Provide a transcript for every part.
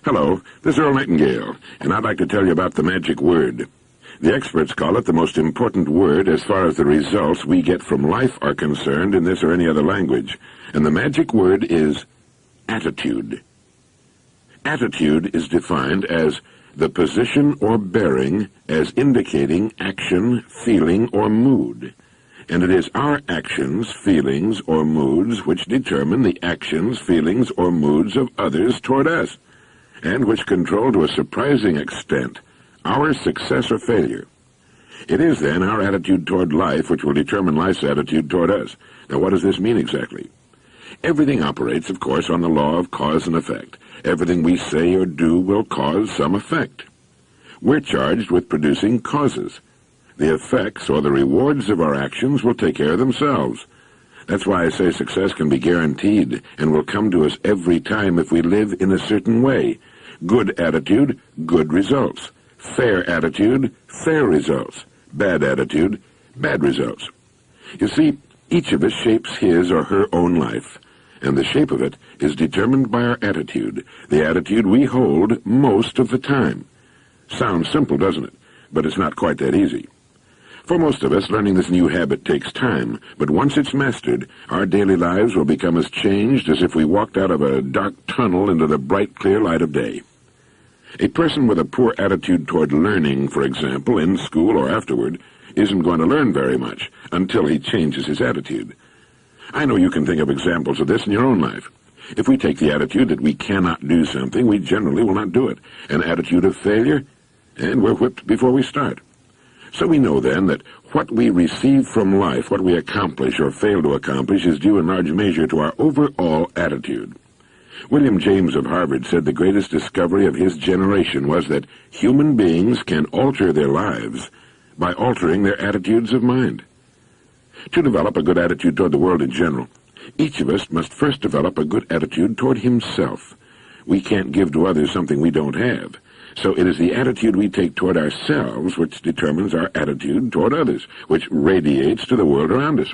Hello, this is Earl Nightingale, and I'd like to tell you about the magic word. The experts call it the most important word as far as the results we get from life are concerned in this or any other language, and the magic word is attitude. Attitude is defined as the position or bearing as indicating action, feeling, or mood. And it is our actions, feelings, or moods which determine the actions, feelings, or moods of others toward us, and which control to a surprising extent our success or failure. It is then our attitude toward life which will determine life's attitude toward us. Now, what does this mean exactly? Everything operates, of course, on the law of cause and effect. Everything we say or do will cause some effect. We're charged with producing causes. The effects or the rewards of our actions will take care of themselves. That's why I say success can be guaranteed and will come to us every time if we live in a certain way. Good attitude, good results. Fair attitude, fair results. Bad attitude, bad results. You see, each of us shapes his or her own life, and the shape of it is determined by our attitude, the attitude we hold most of the time. Sounds simple, doesn't it? But it's not quite that easy. For most of us, learning this new habit takes time, but once it's mastered, our daily lives will become as changed as if we walked out of a dark tunnel into the bright, clear light of day. A person with a poor attitude toward learning, for example, in school or afterward, isn't going to learn very much until he changes his attitude. I know you can think of examples of this in your own life. If we take the attitude that we cannot do something, we generally will not do it. An attitude of failure, and we're whipped before we start. So we know then that what we receive from life, what we accomplish or fail to accomplish, is due in large measure to our overall attitude. William James of Harvard said the greatest discovery of his generation was that human beings can alter their lives by altering their attitudes of mind. To develop a good attitude toward the world in general, each of us must first develop a good attitude toward himself. We can't give to others something we don't have. So it is the attitude we take toward ourselves which determines our attitude toward others, which radiates to the world around us.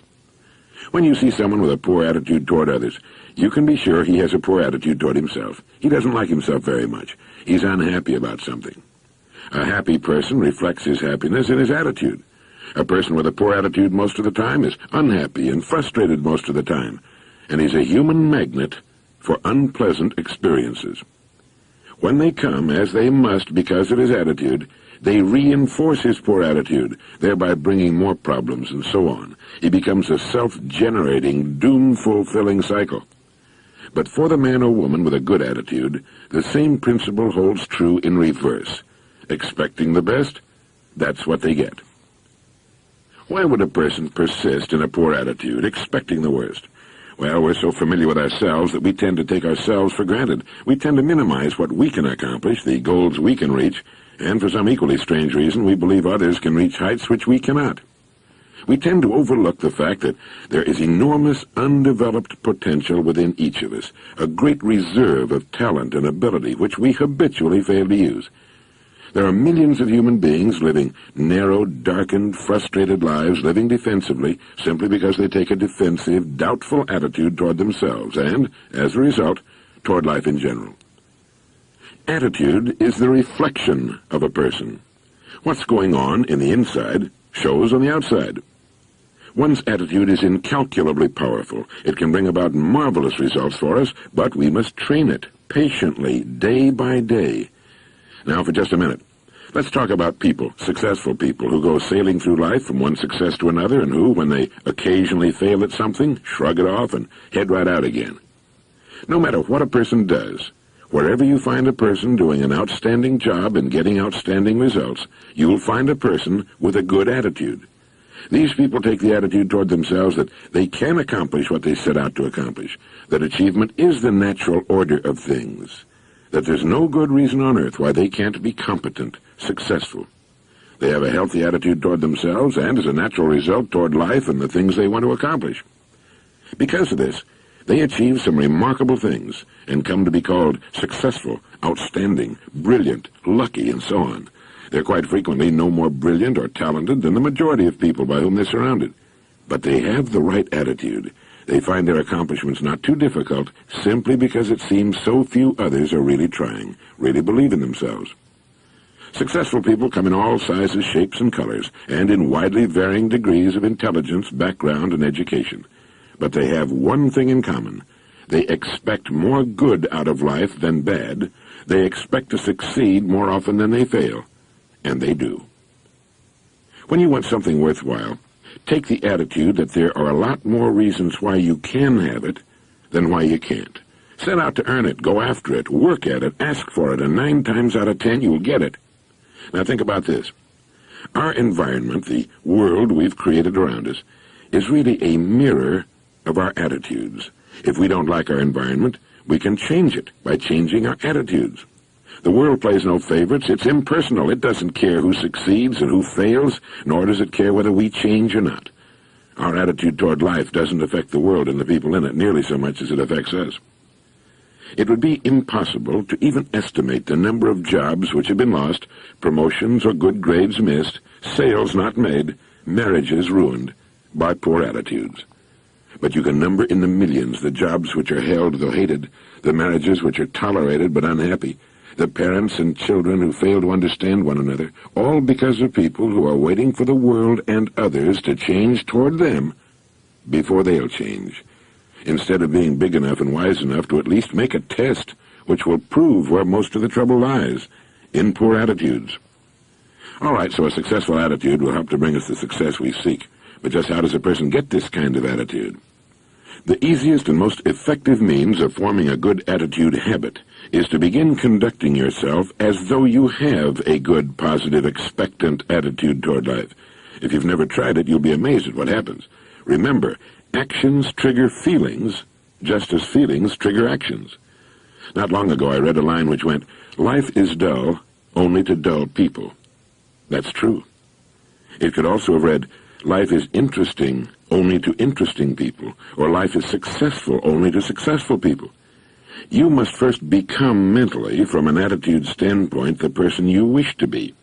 When you see someone with a poor attitude toward others, you can be sure he has a poor attitude toward himself. He doesn't like himself very much. He's unhappy about something. A happy person reflects his happiness in his attitude. A person with a poor attitude most of the time is unhappy and frustrated most of the time, and he's a human magnet for unpleasant experiences. When they come, as they must because of his attitude, they reinforce his poor attitude, thereby bringing more problems and so on. He becomes a self-generating, doom-fulfilling cycle. But for the man or woman with a good attitude, the same principle holds true in reverse. Expecting the best, that's what they get. Why would a person persist in a poor attitude, expecting the worst? Well, we're so familiar with ourselves that we tend to take ourselves for granted. We tend to minimize what we can accomplish, the goals we can reach, and for some equally strange reason, we believe others can reach heights which we cannot. We tend to overlook the fact that there is enormous undeveloped potential within each of us, a great reserve of talent and ability which we habitually fail to use. There are millions of human beings living narrow, darkened, frustrated lives, living defensively, simply because they take a defensive, doubtful attitude toward themselves and, as a result, toward life in general. Attitude is the reflection of a person. What's going on in the inside shows on the outside. One's attitude is incalculably powerful. It can bring about marvelous results for us, but we must train it patiently, day by day. Now, for just a minute, let's talk about people, successful people, who go sailing through life from one success to another and who, when they occasionally fail at something, shrug it off and head right out again. No matter what a person does, wherever you find a person doing an outstanding job and getting outstanding results, you'll find a person with a good attitude. These people take the attitude toward themselves that they can accomplish what they set out to accomplish, that achievement is the natural order of things, that there's no good reason on earth why they can't be competent, successful. They have a healthy attitude toward themselves and, as a natural result, toward life and the things they want to accomplish. Because of this, they achieve some remarkable things and come to be called successful, outstanding, brilliant, lucky, and so on. They're quite frequently no more brilliant or talented than the majority of people by whom they're surrounded. But they have the right attitude. They find their accomplishments not too difficult simply because it seems so few others are really trying, really believe in themselves. Successful people come in all sizes, shapes, and colors, and in widely varying degrees of intelligence, background, and education. But they have one thing in common. They expect more good out of life than bad. They expect to succeed more often than they fail. And they do. When you want something worthwhile, take the attitude that there are a lot more reasons why you can have it than why you can't. Set out to earn it, go after it, work at it, ask for it, and 9 times out of 10 you'll get it. Now think about this. Our environment, the world we've created around us, is really a mirror of our attitudes. If we don't like our environment, we can change it by changing our attitudes. The world plays no favorites. It's impersonal. It doesn't care who succeeds and who fails, nor does it care whether we change or not. Our attitude toward life doesn't affect the world and the people in it nearly so much as it affects us. It would be impossible to even estimate the number of jobs which have been lost, promotions or good grades missed, sales not made, marriages ruined by poor attitudes. But you can number in the millions the jobs which are held though hated, the marriages which are tolerated but unhappy, the parents and children who fail to understand one another, all because of people who are waiting for the world and others to change toward them before they'll change, instead of being big enough and wise enough to at least make a test which will prove where most of the trouble lies, in poor attitudes. All right, so a successful attitude will help to bring us the success we seek. But just how does a person get this kind of attitude? The easiest and most effective means of forming a good attitude habit is to begin conducting yourself as though you have a good, positive, expectant attitude toward life. If you've never tried it, you'll be amazed at what happens. Remember, actions trigger feelings, just as feelings trigger actions. Not long ago I read a line which went, "Life is dull only to dull people." That's true. It could also have read, "Life is interesting only to interesting people," or "Life is successful only to successful people." You must first become mentally, from an attitude standpoint, the person you wish to be.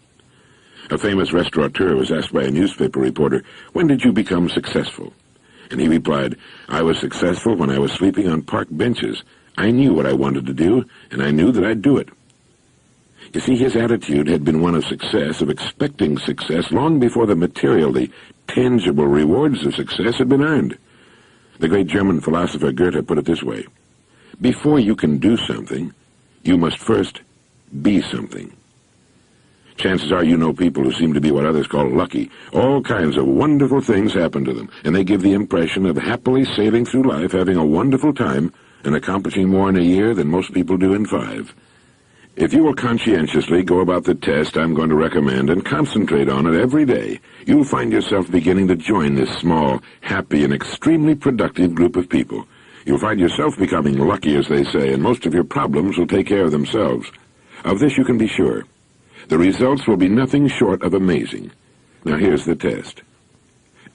A famous restaurateur was asked by a newspaper reporter, "When did you become successful?" And he replied, "I was successful when I was sleeping on park benches. I knew what I wanted to do, and I knew that I'd do it." You see, his attitude had been one of success, of expecting success, long before the material, the tangible rewards of success had been earned. The great German philosopher Goethe put it this way: before you can do something, you must first be something. Chances are you know people who seem to be what others call lucky. All kinds of wonderful things happen to them, and they give the impression of happily sailing through life, having a wonderful time, and accomplishing more in a year than most people do in 5. If you will conscientiously go about the test I'm going to recommend and concentrate on it every day, you'll find yourself beginning to join this small, happy, and extremely productive group of people. You'll find yourself becoming lucky, as they say, and most of your problems will take care of themselves. Of this you can be sure. The results will be nothing short of amazing. Now here's the test.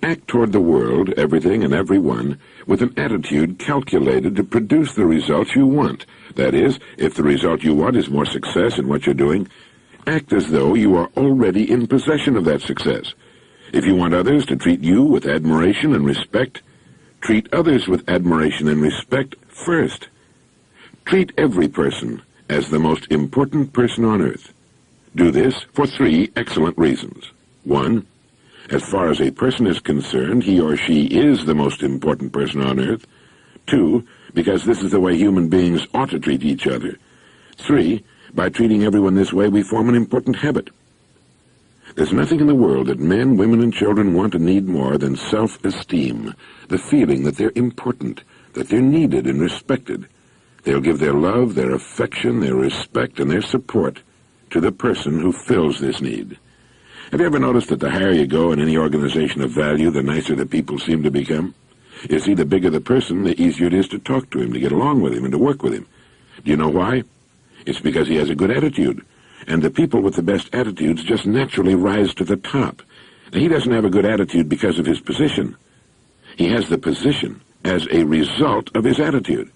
Act toward the world, everything and everyone, with an attitude calculated to produce the results you want. That is, if the result you want is more success in what you're doing, act as though you are already in possession of that success. If you want others to treat you with admiration and respect, treat others with admiration and respect first. Treat every person as the most important person on earth. Do this for 3 excellent reasons. 1, as far as a person is concerned, he or she is the most important person on earth. 2, because this is the way human beings ought to treat each other. 3, by treating everyone this way, we form an important habit. There's nothing in the world that men, women, and children want and need more than self-esteem, the feeling that they're important, that they're needed and respected. They'll give their love, their affection, their respect, and their support to the person who fills this need. Have you ever noticed that the higher you go in any organization of value, the nicer the people seem to become? You see, the bigger the person, the easier it is to talk to him, to get along with him, and to work with him. Do you know why? It's because he has a good attitude. And the people with the best attitudes just naturally rise to the top. Now, he doesn't have a good attitude because of his position. He has the position as a result of his attitude.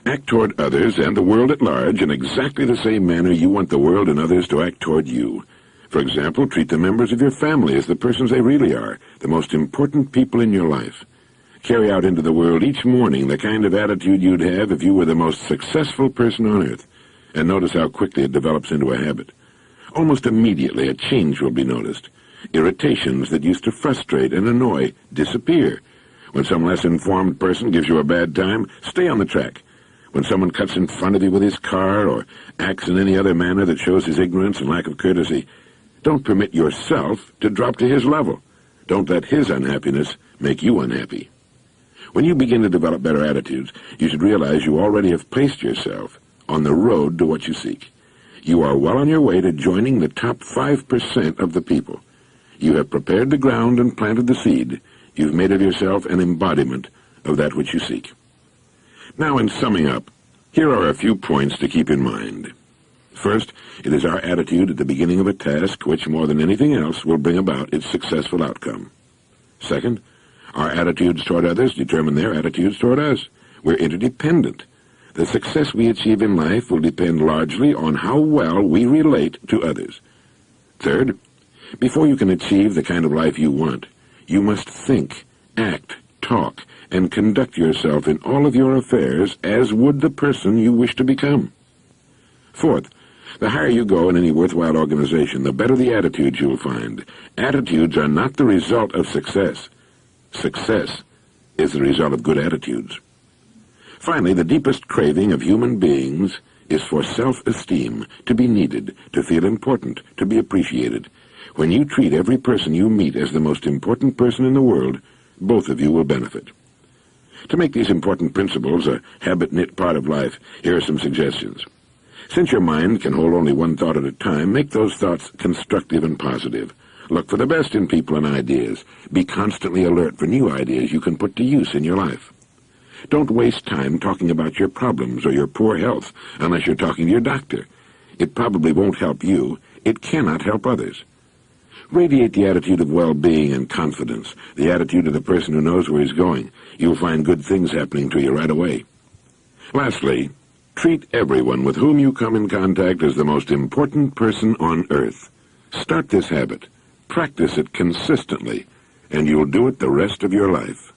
Act toward others and the world at large in exactly the same manner you want the world and others to act toward you. For example, treat the members of your family as the persons they really are, the most important people in your life. Carry out into the world each morning the kind of attitude you'd have if you were the most successful person on earth, and notice how quickly it develops into a habit. Almost immediately a change will be noticed. Irritations that used to frustrate and annoy disappear. When some less informed person gives you a bad time, stay on the track. When someone cuts in front of you with his car or acts in any other manner that shows his ignorance and lack of courtesy, don't permit yourself to drop to his level. Don't let his unhappiness make you unhappy. When you begin to develop better attitudes, you should realize you already have placed yourself on the road to what you seek. You are well on your way to joining the top 5% of the people. You have prepared the ground and planted the seed. You've made of yourself an embodiment of that which you seek. Now, in summing up, here are a few points to keep in mind. First, it is our attitude at the beginning of a task which, more than anything else, will bring about its successful outcome. Second, our attitudes toward others determine their attitudes toward us. We're interdependent. The success we achieve in life will depend largely on how well we relate to others. Third, before you can achieve the kind of life you want, you must think, act, talk, and conduct yourself in all of your affairs as would the person you wish to become. Fourth, the higher you go in any worthwhile organization, the better the attitudes you'll find. Attitudes are not the result of success. Success is the result of good attitudes. Finally, the deepest craving of human beings is for self-esteem, to be needed, to feel important, to be appreciated. When you treat every person you meet as the most important person in the world, both of you will benefit. To make these important principles a habit-knit part of life, here are some suggestions. Since your mind can hold only one thought at a time, make those thoughts constructive and positive. Look for the best in people and ideas. Be constantly alert for new ideas you can put to use in your life. Don't waste time talking about your problems or your poor health unless you're talking to your doctor. It probably won't help you. It cannot help others. Radiate the attitude of well-being and confidence, the attitude of the person who knows where he's going. You'll find good things happening to you right away. Lastly, treat everyone with whom you come in contact as the most important person on earth. Start this habit. Practice it consistently, and you'll do it the rest of your life.